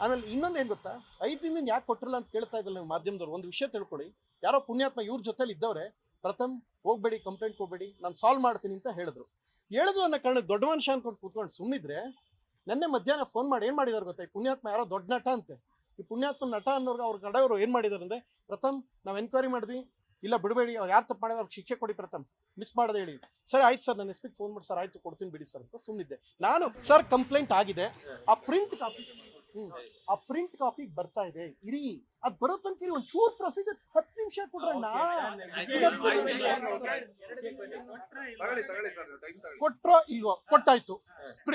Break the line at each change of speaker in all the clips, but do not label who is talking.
ಆಮೇಲೆ ಇನ್ನೊಂದು ಏನು ಗೊತ್ತಾ, 5 ದಿನದಿಂದ ಯಾಕೆ ಕೊಟ್ಟಿರಲ್ಲ ಅಂತ ಕೇಳ್ತಾ ಇದ್ದಲ್ಲ ನೀವು ಮಾಧ್ಯಮದವ್ರು. ಒಂದು ವಿಷಯ ತಿಳ್ಕೊಳ್ಳಿ, ಯಾರೋ ಪುಣ್ಯಾತ್ಮ ಇವ್ರ ಜೊತೆಲಿ ಇದ್ದವ್ರೆ ಪ್ರಥಮ್ ಹೋಗ್ಬೇಡಿ, ಕಂಪ್ಲೇಂಟ್ ಹೋಗ್ಬೇಡಿ, ನಾನು ಸಾಲ್ವ್ ಮಾಡ್ತೀನಿ ಅಂತ ಹೇಳಿದ್ರು ಅನ್ನೋ ಕಾರಣ ದೊಡ್ಡ ಮನುಷ್ಯ ಅನ್ಕೊಂಡು ಕೂತ್ಕೊಂಡು ಸುಮ್ಮನಿದ್ರೆ, ನೆನ್ನೆ ಮಧ್ಯಾಹ್ನ ಫೋನ್ ಮಾಡಿ ಏನು ಮಾಡಿದಾರೆ ಗೊತ್ತಾ, ಈ ಪುಣ್ಯಾತ್ಮ ಯಾರೋ ದೊಡ್ಡ ನಟ ಅಂತೆ, ಈ ಪುಣ್ಯಾತ್ಮ ನಟ ಅನ್ನೋರ್ಗೆ ಅವ್ರ ಕಡೆಯವರು ಏನು ಮಾಡಿದಾರೆ ಅಂದರೆ, ಪ್ರಥಮ್ ನಾವು ಎನ್ಕ್ವೈರಿ ಮಾಡಿದ್ವಿ, ಇಲ್ಲ ಬಿಡಬೇಡಿ, ಅವ್ರು ಯಾರು ತಪ್ಪು ಮಾಡಿದ್ರೆ ಅವ್ರಿಗೆ ಶಿಕ್ಷೆ ಕೊಡಿ ಪ್ರಥಮ್, ಮಿಸ್ ಮಾಡದೆ ಹೇಳಿ. ಸರಿ ಆಯ್ತು ಸರ್, ನಾನು ಎಸ್ ಪಿಗೆ ಫೋನ್ ಮಾಡಿ ಸರ್ ಆಯ್ತು ಕೊಡ್ತೀನಿ ಬಿಡಿ ಸರ್ ಅಂತ ಸುಮ್ಮನಿದ್ದೆ ನಾನು. ಸರ್ ಕಂಪ್ಲೇಂಟ್ ಆಗಿದೆ, ಆ ಪ್ರಿಂಟ್ ಕಾಪಿ ಆ ಪ್ರಿಂಟ್ ಕಾಪಿ ಬರ್ತಾ ಇದೆ, ಇರಿ ಅದ್ ಬರೋ ತನಕ ಇರಿ, ಒಂದು ಚೂರ್ ಪ್ರೊಸೀಜರ್ 10 ನಿಮಿಷ ಕೊಡ್ರಣ್ಣ. ಕೊಟ್ರೋ ಇಲ್ವೋ, ಕೊಟ್ಟಾಯ್ತು,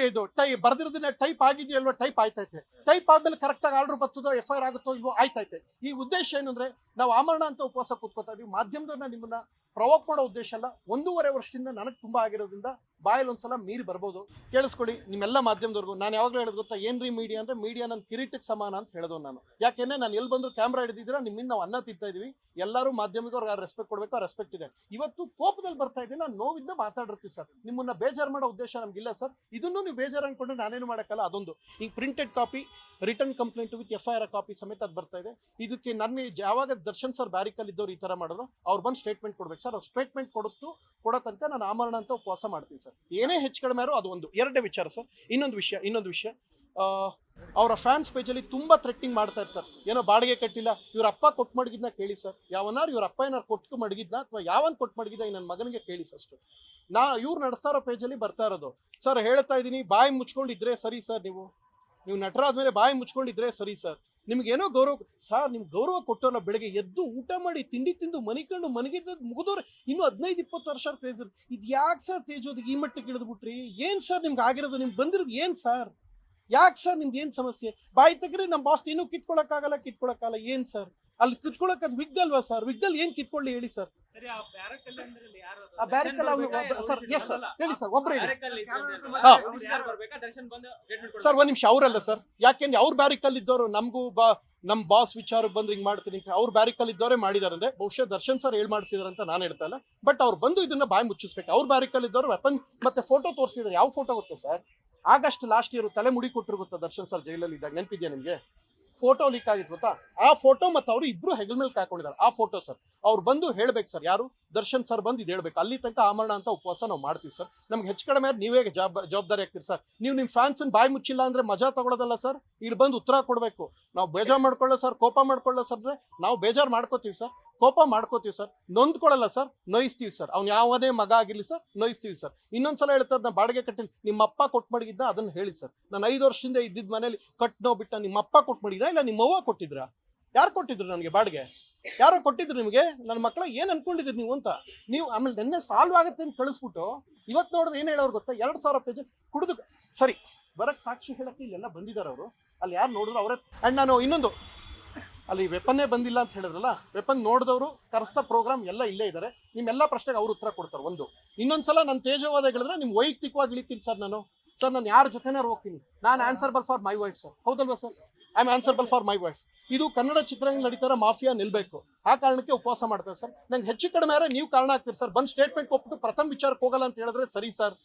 ಇದು ಬರ್ದಿರೋದನ್ನ ಟೈಪ್ ಆಗಿದೆಯಲ್ವೋ, ಟೈಪ್ ಆಯ್ತೈತೆ, ಟೈಪ್ ಆದ್ಮೇಲೆ ಕರೆಕ್ಟ್ ಆಗಿ ಆರ್ಡರ್ ಬರ್ತದೋ, FIR ಆಗುತ್ತೋ ಇಲ್ವೋ, ಆಯ್ತೈತೆ. ಈ ಉದ್ದೇಶ ಏನು ಅಂದ್ರೆ, ನಾವು ಆಮರಣ ಅಂತ ಉಪವಾಸ ಕೂತ್ಕೋತಾ ಇದೀವಿ, ಮಾಧ್ಯಮದವ್ರನ್ನ ನಿಮ್ಮನ್ನ ಪ್ರವೋಕ್ ಮಾಡೋ ಉದ್ದೇಶ ಅಲ್ಲ. 1.5 ವರ್ಷದಿಂದ ನನಗೆ ತುಂಬಾ ಆಗಿರೋದ್ರಿಂದ ಬಾಯಲ್ಲಿ ಒಂದ್ಸಲ ಮೀರಿ ಬರ್ಬೋದು. ಕೇಳಿಸ್ಕೊಳ್ಳಿ ನಿಮ್ಮೆಲ್ಲ ಮಾಧ್ಯಮದವ್ರಿಗೂ ನಾನು ಯಾವಾಗಲೂ ಹೇಳೋದು ಗೊತ್ತಾ, ಏನ್ರಿ ಮೀಡಿಯಾ ಅಂದ್ರೆ, ಮೀಡಿಯಾ ನನ್ನ ಕಿರೀಟಕ್ಕೆ ಸಮಾನ ಅಂತ ಹೇಳೋದು ನಾನು. ಯಾಕೆಂದ್ರೆ ನಾನು ಎಲ್ಲಿ ಬಂದ್ರು ಕ್ಯಾಮ್ರಾ ಹಿಡಿದಿದ್ದೀರಾ, ನಿಮ್ಮಿಂದ ನಾವು ಅನ್ನ ತಿಂತಾ ಇದೀವಿ, ಎಲ್ಲರೂ ಮಾಧ್ಯಮದವ್ರಿಗೆ ರೆಸ್ಪೆಕ್ಟ್ ಕೊಡ್ಬೇಕು, ಆ ರೆಸ್ಪೆಕ್ಟ್ ಇದೆ. ಇವತ್ತು ಕೋಪದಲ್ಲಿ ಬರ್ತಾ ಇದ್ದೀನಿ, ನಾನು ನೋವಿಂದ ಮಾತಾಡಿರ್ತೀವಿ ಸರ್, ನಿಮ್ಮನ್ನ ಬೇಜಾರು ಮಾಡೋ ಉದ್ದೇಶ ನಮ್ಗಿಲ್ಲ ಸರ್. ಇದನ್ನು ನೀವು ಬೇಜಾರು ಅನ್ಕೊಂಡ್ರೆ ನಾನೇನು ಮಾಡೋಕ್ಕಲ್ಲ. ಅದೊಂದು ಈಗ printed copy, return complaint with FIR copy ಸಮೇತ ಅದು ಬರ್ತಾ ಇದೆ. ಇದಕ್ಕೆ ನನ್ನ ಯಾವಾಗ ದರ್ಶನ್ ಸರ್ ಬ್ಯಾರಿಕಲ್ ಇದ್ದವ್ರು ಈ ತರ ಮಾಡಿದ್ರು, ಅವ್ರು ಬಂದು ಸ್ಟೇಟ್ಮೆಂಟ್ ಕೊಡ್ಬೇಕು ಸರ್. ಅವ್ರು ಸ್ಟೇಟ್ಮೆಂಟ್ ಕೊಡೋ ತನಕ ನಾನು ಆಮರಣ ಅಂತ ಉಪವಾಸ ಮಾಡ್ತೀನಿ ಸರ್. ಏನೇ ಹೆಚ್ಚು ಕಡಿಮೆ ಅದು ಒಂದು ಎರಡೇ ವಿಚಾರ ಸರ್. ಇನ್ನೊಂದು ವಿಷಯ ಅವರ ಫ್ಯಾನ್ಸ್ ಪೇಜಲ್ಲಿ ತುಂಬಾ ಥ್ರೆಟ್ಟಿಂಗ್ ಮಾಡ್ತಾರೆ ಸರ್. ಏನೋ ಬಾಡಿಗೆ ಕಟ್ಟಿಲ್ಲ, ಇವ್ರ ಅಪ್ಪ ಕೊಟ್ಟು ಮಡಗಿದ್ನ ಕೇಳಿ ಸರ್, ಯಾವನಾರು ಇವ್ರ ಅಪ್ಪ ಏನಾರು ಕೊಟ್ಟು ಮಡಗಿದ್ನ ಅಥವಾ ಯಾವನ್ ಕೊಟ್ಟು ಮಡಗಿದ್ದ ಈ ನನ್ನ ಮಗನಿಗೆ ಕೇಳಿ ಫಸ್ಟ್. ಇವ್ರು ನಡೆಸ್ತಾ ಇರೋ ಪೇಜಲ್ಲಿ ಬರ್ತಾ ಇರೋದು ಸರ್. ಹೇಳ್ತಾ ಇದ್ದೀನಿ, ಬಾಯಿ ಮುಚ್ಕೊಂಡಿದ್ರೆ ಸರಿ ಸರ್, ನೀವು ನಟರಾದ್ಮೇಲೆ ಬಾಯಿ ಮುಚ್ಕೊಂಡಿದ್ರೆ ಸರಿ ಸರ್. ನಿಮ್ಗೇನೋ ಗೌರವ ಸರ್, ನಿಮ್ಗೆ ಗೌರವ ಕೊಟ್ಟೋಲ್ಲ, ಬೆಳಗ್ಗೆ ಎದ್ದು ಊಟ ಮಾಡಿ ತಿಂಡಿ ತಿಂದು ಮನಿಕೊಂಡು ಮನಗಿದ್ದ ಮುಗಿದವ್ರೆ ಇನ್ನು 15-20 ವರ್ಷ ಕ್ರೇಜ್. ಇದು ಯಾಕೆ ಸರ್ ತೇಜೋದಿಗೆ ಈ ಮಟ್ಟಕ್ಕೆ ಇಳಿದ್ಬಿಟ್ರಿ? ಏನ್ ಸರ್ ನಿಮ್ಗೆ ಆಗಿರೋದು, ನಿಮ್ಗೆ ಬಂದಿರೋದು ಏನ್ ಸರ್? ಯಾಕೆ ಸರ್ ನಿಮ್ದು ಏನ್ ಸಮಸ್ಯೆ? ಬಾಯಿ ತೆಗ್ರಿ ನಮ್ಮ ಬಾಸ್ ಇನ್ನೂ ಕಿತ್ಕೊಳಕ್ಕಾಗಲ್ಲ ಏನ್ ಸರ್? ಅಲ್ಲಿ ಕಿತ್ಕೊಳಕ್ ಅದು ವಿಗ್ ಅಲ್ವಾ ಸರ್? ವಿಗ್ಗಲ್ಲಿ ಏನ್ ಕಿತ್ಕೊಳ್ಳಿ ಹೇಳಿ ಸರ್? ಆ ಬ್ಯಾರಿಕಲ್ ಸರ್, ಎಸ್ ಸರ್ ಹೇಳಿ ಸರ್, ಒಬ್ರು ಹೇಳಿ ಸರ್. ಒಂದ್ ನಿಮಿಷ, ಅವರಲ್ಲ ಸರ್, ಯಾಕೆಂದ್ರೆ ಅವ್ರ ಬ್ಯಾರಿಕಲ್ ಇದ್ದವರು ನಮಗೂ ನಮ್ ಬಾಸ್ ವಿಚಾರಕ್ಕೆ ಬಂದ್ರೆ ಹಿಂಗ್ ಮಾಡ್ತೀನಿ ಅಂತ ಅವ್ರ ಬ್ಯಾರಿಕಲ್ ಇದ್ದವರೇ ಮಾಡಿದಾರೆ ಅಂದ್ರೆ, ಬಹುಶಃ ದರ್ಶನ್ ಸರ್ ಮಾಡಿಸಿದಾರೆ ಅಂತ ನಾನು ಹೇಳ್ತಾ ಇಲ್ಲ. ಬಟ್ ಅವ್ರು ಬಂದು ಇದನ್ನ ಬಾಯಿ ಮುಚ್ಚಿಸ್ಬೇಕು. ಅವ್ರ ಬ್ಯಾರಿಕಲ್ ಇದ್ದವರು ವೆಪನ್ ಮತ್ತೆ ಫೋಟೋ ತೋರಿಸಿದ್ರೆ, ಯಾವ ಫೋಟೋ ಗೊತ್ತಾ ಸರ್? ಆಗಸ್ಟ್ ಲಾಸ್ಟ್ ಇಯರ್ ತಲೆ ಮುಡಿ ಕೊಟ್ಟರು ಗೊತ್ತಾ ದರ್ಶನ್ ಸರ್ ಜೈಲಲ್ಲಿ ಇದ್ದಾಗ, ನೆನಪಿದ್ಯಾ ನಿಮ್ಗೆ? ಫೋಟೋ ಲೀಕ್ ಆಗಿತ್ತು ಗೊತ್ತಾ? ಆ ಫೋಟೋ ಮತ್ತೆ ಅವರು ಇಬ್ರು ಹೆಗಲ್ ಮೇಲೆ ಹಾಕೊಂಡಿದ್ದಾರೆ ಆ ಫೋಟೋ ಸರ್. ಅವ್ರು ಬಂದು ಹೇಳ್ಬೇಕು ಸರ್, ಯಾರು ದರ್ಶನ್ ಸರ್ ಬಂದು ಇದು ಹೇಳ್ಬೇಕು. ಅಲ್ಲಿ ತನಕ ಆಮರಣ ಅಂತ ಉಪವಾಸ ನಾವು ಮಾಡ್ತೀವಿ ಸರ್. ನಮ್ಗೆ ಹೆಚ್ಚು ಕಡಿಮೆ ನೀವೇ ಜವಾಬ್ದಾರಿ ಆಗ್ತೀರಿ ಸರ್. ನೀವು ನಿಮ್ಮ ಫ್ಯಾನ್ಸ್ ಬಾಯಿ ಮುಚ್ಚಿಲ್ಲ ಅಂದ್ರೆ ಮಜಾ ತಗೊಳ್ಳೋದಲ್ಲ ಸರ್, ಇಲ್ಲಿ ಬಂದು ಉತ್ತರ ಕೊಡ್ಬೇಕು. ನಾವು ಬೇಜಾರು ಮಾಡ್ಕೊಳ್ಳೋ ಸರ್, ಕೋಪ ಮಾಡ್ಕೊಳ್ಳೋ ಸರ್ ಅಂದ್ರೆ ನಾವು ಬೇಜಾರು ಮಾಡ್ಕೋತೀವಿ ಸರ್, ಕೋಪ ಮಾಡ್ಕೋತೀವಿ ಸರ್, ನೊಂದ್ಕೊಳ್ಳಲ್ಲ ಸರ್, ನೋಯಿಸ್ತೀವಿ ಸರ್. ಅವ್ನು ಯಾವನೇ ಮಗ ಆಗಿರ್ಲಿ ಸರ್, ನೋಯಿಸ್ತೀವಿ ಸರ್. ಇನ್ನೊಂದ್ಸಲ ಹೇಳ್ತಾರೆ, ನಾ ಬಾಡಿಗೆ ಕಟ್ಟಿಲ್ಲ, ನಿಮ್ಮ ಅಪ್ಪ ಕೊಟ್ಟು ಮಡಗಿದ್ದ ಅದನ್ನ ಹೇಳಿ ಸರ್. ನಾನು 5 ವರ್ಷದಿಂದ ಇದ್ದಿದ್ದ ಮನೇಲಿ ಕಟ್ನೋ ಬಿಟ್ಟ ನಿಮ್ಮ ಅಪ್ಪ ಕೊಟ್ಟು ಮಡಗಿದ ಇಲ್ಲ ನಿಮ್ಮ ಅವ್ವ ಕೊಟ್ಟಿದ್ರಾ? ಯಾರು ಕೊಟ್ಟಿದ್ರು ನನಗೆ ಬಾಡಿಗೆ? ಯಾರೋ ಕೊಟ್ಟಿದ್ರು ನಿಮಗೆ? ನನ್ನ ಮಕ್ಕಳ ಏನ್ ಅನ್ಕೊಂಡಿದ್ರಿ ನೀವು ಅಂತ ನೀವು. ಆಮೇಲೆ ನೆನ್ನೆ ಸಾಲ್ವ್ ಆಗುತ್ತೆ ಅಂತ ಕಳಿಸ್ಬಿಟ್ಟು ಇವತ್ತು ನೋಡಿದ್ರೆ ಏನ್ ಹೇಳೋರು ಗೊತ್ತಾ, 2,000 ಪೇಜ್ ಕುಡಿದು ಸರಿ ಬರಕ್ ಸಾಕ್ಷಿ ಹೇಳಕ್ಕೆ ಇಲ್ಲೆಲ್ಲ ಬಂದಿದ್ದಾರೆ ಅವರು. ಅಲ್ಲಿ ಯಾರು ನೋಡಿದ್ರು ಅವರೇ. ಅಂಡ್ ನಾನು ಇನ್ನೊಂದು, ಅಲ್ಲಿ ವೆಪನ್ನೇ ಬಂದಿಲ್ಲ ಅಂತ ಹೇಳಿದ್ರಲ್ಲ, ವೆಪನ್ ನೋಡಿದವರು ಕರೆಸ್ತಾ ಪ್ರೋಗ್ರಾಮ್ ಎಲ್ಲ ಇಲ್ಲೇ ಇದ್ದಾರೆ. ನಿಮ್ಮೆಲ್ಲ ಪ್ರಶ್ನೆಗೆ ಅವ್ರು ಉತ್ತರ ಕೊಡ್ತಾರೆ. ಒಂದು ಇನ್ನೊಂದ್ಸಲ ನನ್ನ ತೇಜವಾದ ಹೇಳಿದ್ರೆ ನಿಮ್ ವೈಯಕ್ತಿಕವಾಗಿ ಇಳಿತೀನಿ ಸರ್. ನಾನು ಯಾರ ಜೊತೆನಾರು ಹೋಗ್ತೀನಿ, ನಾನು answerable for my wife sir. ಹೌದಲ್ವಾ sir? I am answerable for my wife. ಇದು ಕನ್ನಡ ಚಿತ್ರರಂಗ ನಡೀತಾರ ಮಾಫಿಯಾ ನಿಲ್ಬೇಕು, ಆ ಕಾರಣಕ್ಕೆ ಉಪವಾಸ ಮಾಡ್ತಾರೆ ಸರ್. ನಂಗೆ ಹೆಚ್ಚು ಕಡಿಮೆ ನೀವು ಕಾರಣ ಆಗ್ತೀರಿ ಸರ್. ಬಂದು ಸ್ಟೇಟ್ಮೆಂಟ್ ಕೊಟ್ಬಿಟ್ಟು ಪ್ರಥಮ್ ವಿಚಾರಕ್ಕೆ ಹೋಗಲ್ಲ ಅಂತ ಹೇಳಿದ್ರೆ ಸರಿ ಸರ್.